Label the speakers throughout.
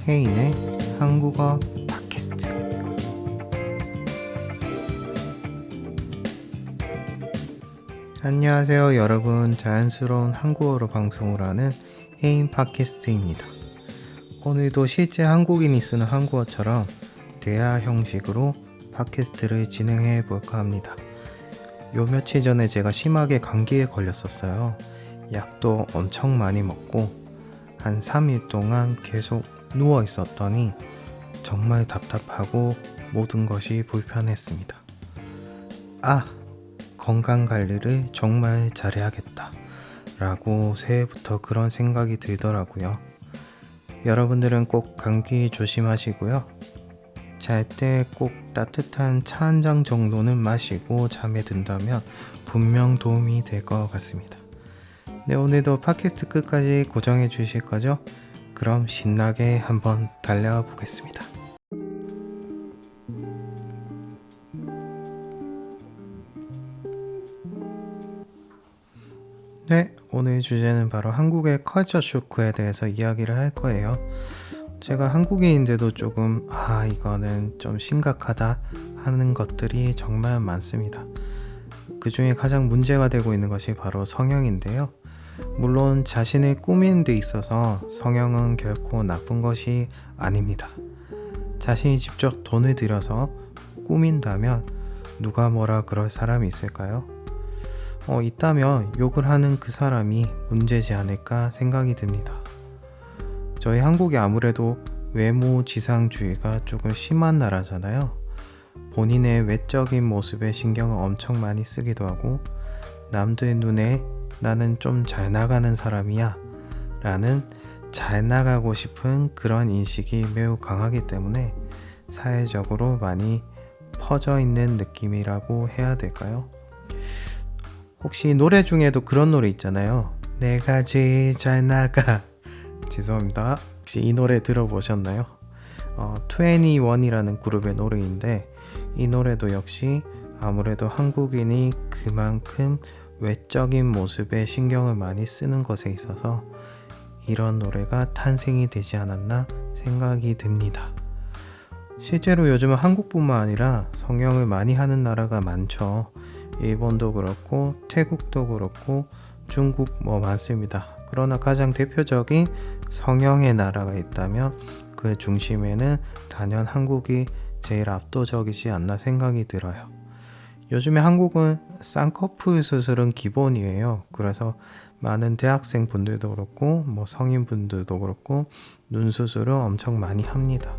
Speaker 1: 혜인의 한국어 팟캐스트. 안녕하세요 여러분, 자연스러운 한국어로 방송을 하는 혜인 팟캐스트입니다. 오늘도 실제 한국인이 쓰는 한국어처럼 대화 형식으로 팟캐스트를 진행해 볼까 합니다. 요 며칠 전에 제가 심하게 감기에 걸렸었어요. 약도 엄청 많이 먹고 한 3일 동안 계속 누워 있었더니 정말 답답하고 모든 것이 불편했습니다. 건강관리를 정말 잘해야겠다 라고 새해부터 그런 생각이 들더라고요. 여러분들은 꼭 감기 조심하시고요. 잘 때 꼭 따뜻한 차 한 잔 정도는 마시고 잠에 든다면 분명 도움이 될 것 같습니다. 네, 오늘도 팟캐스트 끝까지 고정해 주실 거죠? 그럼 신나게 한번 달려가 보겠습니다. 네, 오늘 주제는 바로 한국의 컬처 쇼크에 대해서 이야기를 할 거예요. 제가 한국인인데도 조금 이거는 좀 심각하다 하는 것들이 정말 많습니다. 그 중에 가장 문제가 되고 있는 것이 바로 성형인데요. 물론 자신을 꾸미는 데 있어서 성형은 결코 나쁜 것이 아닙니다. 자신이 직접 돈을 들여서 꾸민다면 누가 뭐라 그럴 사람이 있을까요? 있다면 욕을 하는 그 사람이 문제지 않을까 생각이 듭니다. 저희 한국이 아무래도 외모 지상주의가 조금 심한 나라잖아요. 본인의 외적인 모습에 신경을 엄청 많이 쓰기도 하고 남들 눈에 나는 좀 잘 나가는 사람이야 라는 잘 나가고 싶은 그런 인식이 매우 강하기 때문에 사회적으로 많이 퍼져 있는 느낌이라고 해야 될까요? 혹시 노래 중에도 그런 노래 있잖아요. 내가 제일 잘 나가. 죄송합니다. 혹시 이 노래 들어보셨나요? 21이라는 그룹의 노래인데 이 노래도 역시 아무래도 한국인이 그만큼 외적인 모습에 신경을 많이 쓰는 것에 있어서 이런 노래가 탄생이 되지 않았나 생각이 듭니다. 실제로 요즘은 한국뿐만 아니라 성형을 많이 하는 나라가 많죠. 일본도 그렇고 태국도 그렇고 중국 많습니다. 그러나 가장 대표적인 성형의 나라가 있다면 그 중심에는 단연 한국이 제일 압도적이지 않나 생각이 들어요. 요즘에 한국은 쌍꺼풀 수술은 기본이에요. 그래서 많은 대학생 분들도 그렇고 성인 분들도 그렇고 눈 수술을 엄청 많이 합니다.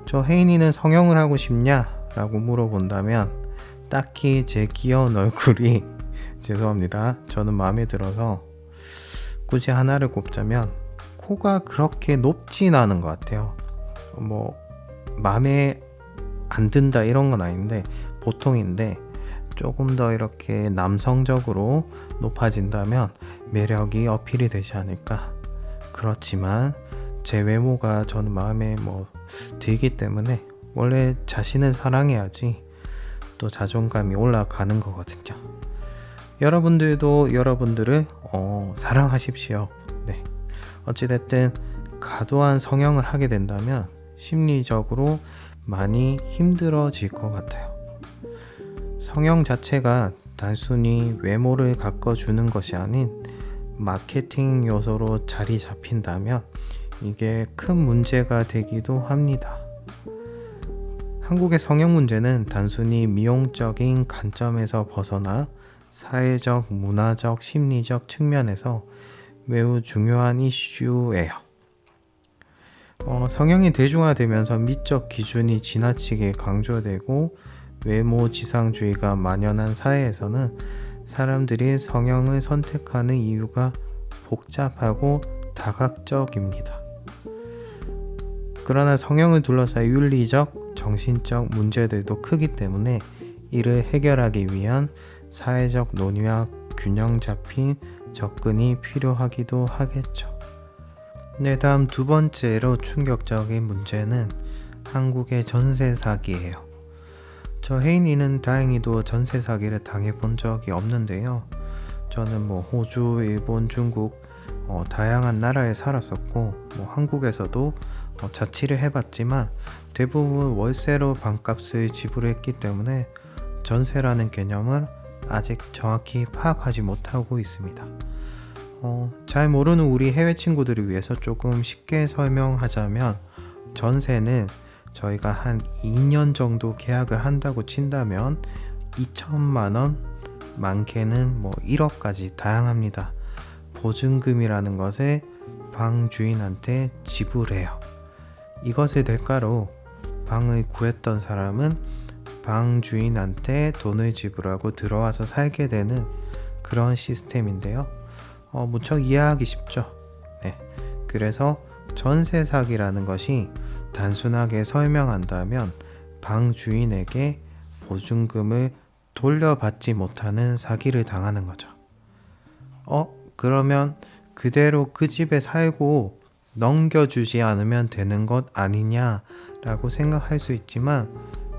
Speaker 1: 저 혜인이는 성형을 하고 싶냐? 라고 물어본다면 딱히 제 귀여운 얼굴이 죄송합니다. 저는 마음에 들어서 굳이 하나를 꼽자면 코가 그렇게 높진 않은 것 같아요. 마음에 안 든다 이런 건 아닌데 보통인데 조금 더 이렇게 남성적으로 높아진다면 매력이 어필이 되지 않을까. 그렇지만 제 외모가 저는 마음에 들기 때문에 원래 자신을 사랑해야지 또 자존감이 올라가는 거거든요. 여러분들도 여러분들을 사랑하십시오. 네. 어찌됐든 과도한 성형을 하게 된다면 심리적으로 많이 힘들어질 것 같아요. 성형 자체가 단순히 외모를 가꿔주는 것이 아닌 마케팅 요소로 자리 잡힌다면 이게 큰 문제가 되기도 합니다. 한국의 성형 문제는 단순히 미용적인 관점에서 벗어나 사회적, 문화적, 심리적 측면에서 매우 중요한 이슈예요. 성형이 대중화되면서 미적 기준이 지나치게 강조되고 외모 지상주의가 만연한 사회에서는 사람들이 성형을 선택하는 이유가 복잡하고 다각적입니다. 그러나 성형을 둘러싸인 윤리적, 정신적 문제들도 크기 때문에 이를 해결하기 위한 사회적 논의와 균형 잡힌 접근이 필요하기도 하겠죠. 네, 다음 두 번째로 충격적인 문제는 한국의 전세 사기예요. 저 혜인이는 다행히도 전세 사기를 당해본 적이 없는데요. 저는 호주, 일본, 중국 다양한 나라에 살았었고 한국에서도 자취를 해봤지만 대부분 월세로 방값을 지불했기 때문에 전세라는 개념을 아직 정확히 파악하지 못하고 있습니다. 잘 모르는 우리 해외 친구들을 위해서 조금 쉽게 설명하자면 전세는 저희가 한 2년 정도 계약을 한다고 친다면 2천만 원, 많게는 1억까지 다양합니다. 보증금이라는 것을 방 주인한테 지불해요. 이것을 대가로 방을 구했던 사람은 방 주인한테 돈을 지불하고 들어와서 살게 되는 그런 시스템인데요. 무척 이해하기 쉽죠. 네. 그래서 전세 사기라는 것이 단순하게 설명한다면 방 주인에게 보증금을 돌려받지 못하는 사기를 당하는 거죠. 그러면 그대로 그 집에 살고 넘겨주지 않으면 되는 것 아니냐라고 생각할 수 있지만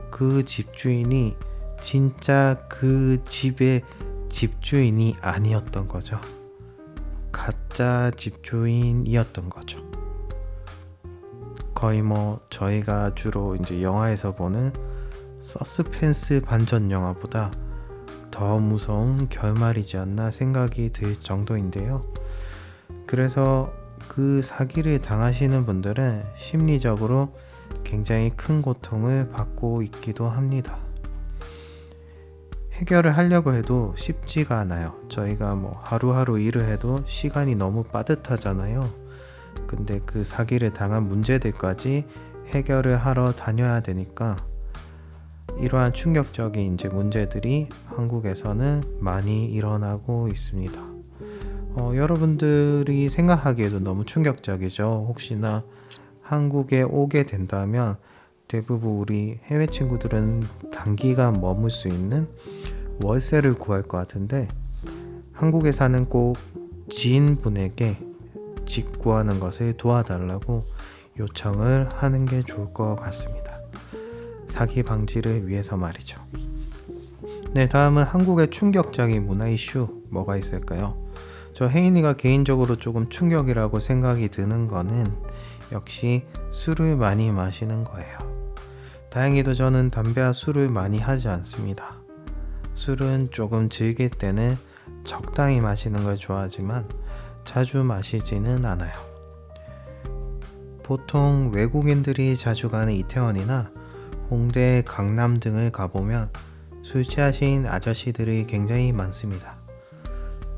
Speaker 1: 그 집주인이 진짜 그 집의 집주인이 아니었던 거죠. 가짜 집주인이었던 거죠. 거의 저희가 주로 이제 영화에서 보는 서스펜스 반전 영화보다 더 무서운 결말이지 않나 생각이 들 정도인데요. 그래서 그 사기를 당하시는 분들은 심리적으로 굉장히 큰 고통을 받고 있기도 합니다. 해결을 하려고 해도 쉽지가 않아요. 저희가 하루하루 일을 해도 시간이 너무 빠듯하잖아요. 근데 그 사기를 당한 문제들까지 해결을 하러 다녀야 되니까 이러한 충격적인 이제 문제들이 한국에서는 많이 일어나고 있습니다. 여러분들이 생각하기에도 너무 충격적이죠. 혹시나 한국에 오게 된다면 대부분 우리 해외 친구들은 단기간 머물 수 있는 월세를 구할 것 같은데 한국에 사는 꼭 지인분에게 집 구하는 것을 도와달라고 요청을 하는 게 좋을 것 같습니다. 사기 방지를 위해서 말이죠. 네, 다음은 한국의 충격적인 문화 이슈 뭐가 있을까요? 저 혜인이가 개인적으로 조금 충격이라고 생각이 드는 거는 역시 술을 많이 마시는 거예요. 다행히도 저는 담배와 술을 많이 하지 않습니다. 술은 조금 즐길 때는 적당히 마시는 걸 좋아하지만 자주 마시지는 않아요. 보통 외국인들이 자주 가는 이태원이나 홍대, 강남 등을 가보면 술 취하신 아저씨들이 굉장히 많습니다.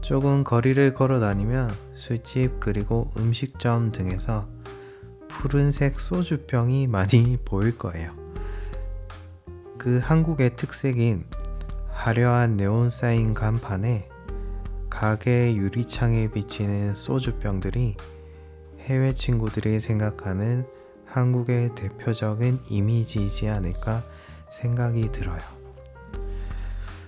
Speaker 1: 조금 거리를 걸어 다니면 술집 그리고 음식점 등에서 푸른색 소주병이 많이 보일 거예요. 그 한국의 특색인 화려한 네온 사인 간판에 가게 유리창에 비치는 소주병들이 해외 친구들이 생각하는 한국의 대표적인 이미지이지 않을까 생각이 들어요.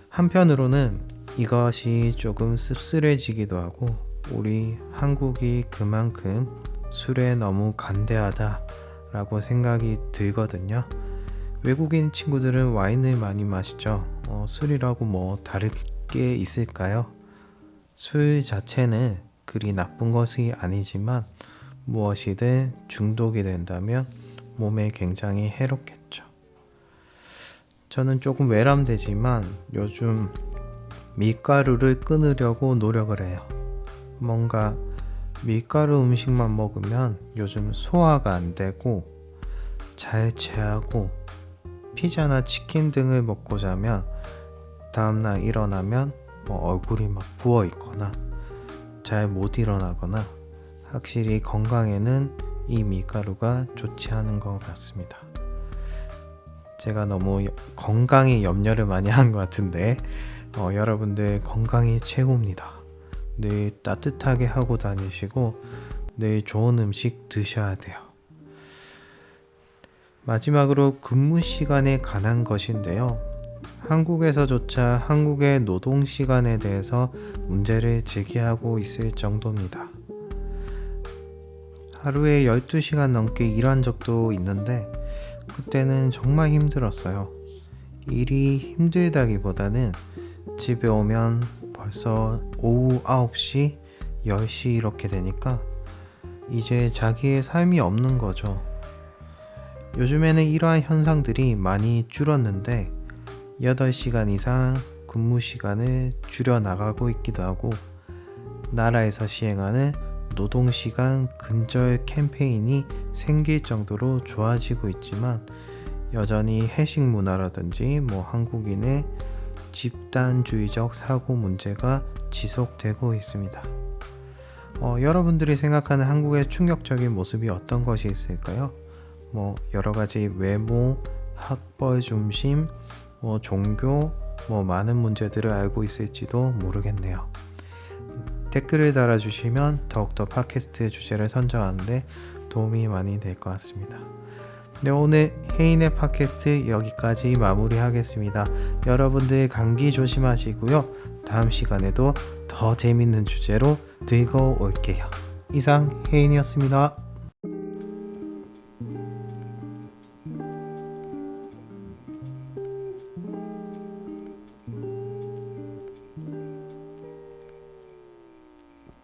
Speaker 1: 한편으로는 이것이 조금 씁쓸해지기도 하고 우리 한국이 그만큼 술에 너무 간대하다라고 생각이 들거든요. 외국인 친구들은 와인을 많이 마시죠. 술이라고 다를 게 있을까요? 술 자체는 그리 나쁜 것이 아니지만 무엇이든 중독이 된다면 몸에 굉장히 해롭겠죠. 저는 조금 외람되지만 요즘 밀가루를 끊으려고 노력을 해요. 뭔가 밀가루 음식만 먹으면 요즘 소화가 안 되고 잘 체하고 피자나 치킨 등을 먹고 자면 다음날 일어나면 얼굴이 막 부어 있거나 잘 못 일어나거나 확실히 건강에는 이 밀가루가 좋지 않은 것 같습니다. 제가 너무 건강에 염려를 많이 한 것 같은데 여러분들 건강이 최고입니다. 늘 따뜻하게 하고 다니시고 늘 좋은 음식 드셔야 돼요. 마지막으로 근무 시간에 관한 것인데요. 한국에서조차 한국의 노동 시간에 대해서 문제를 제기하고 있을 정도입니다. 하루에 12시간 넘게 일한 적도 있는데 그때는 정말 힘들었어요. 일이 힘들다기보다는 집에 오면 벌써 오후 9시, 10시 이렇게 되니까 이제 자기의 삶이 없는 거죠. 요즘에는 이러한 현상들이 많이 줄었는데 8시간 이상 근무 시간을 줄여 나가고 있기도 하고 나라에서 시행하는 노동시간 근절 캠페인이 생길 정도로 좋아지고 있지만 여전히 회식 문화라든지 한국인의 집단주의적 사고 문제가 지속되고 있습니다. 여러분들이 생각하는 한국의 충격적인 모습이 어떤 것이 있을까요? 여러 가지 외모, 학벌 중심, 종교, 많은 문제들을 알고 있을지도 모르겠네요. 댓글을 달아주시면 더욱더 팟캐스트 주제를 선정하는데 도움이 많이 될 것 같습니다. 네, 오늘 혜인의 팟캐스트 여기까지 마무리하겠습니다. 여러분들 감기 조심하시고요. 다음 시간에도 더 재밌는 주제로 들고 올게요. 이상 혜인이었습니다.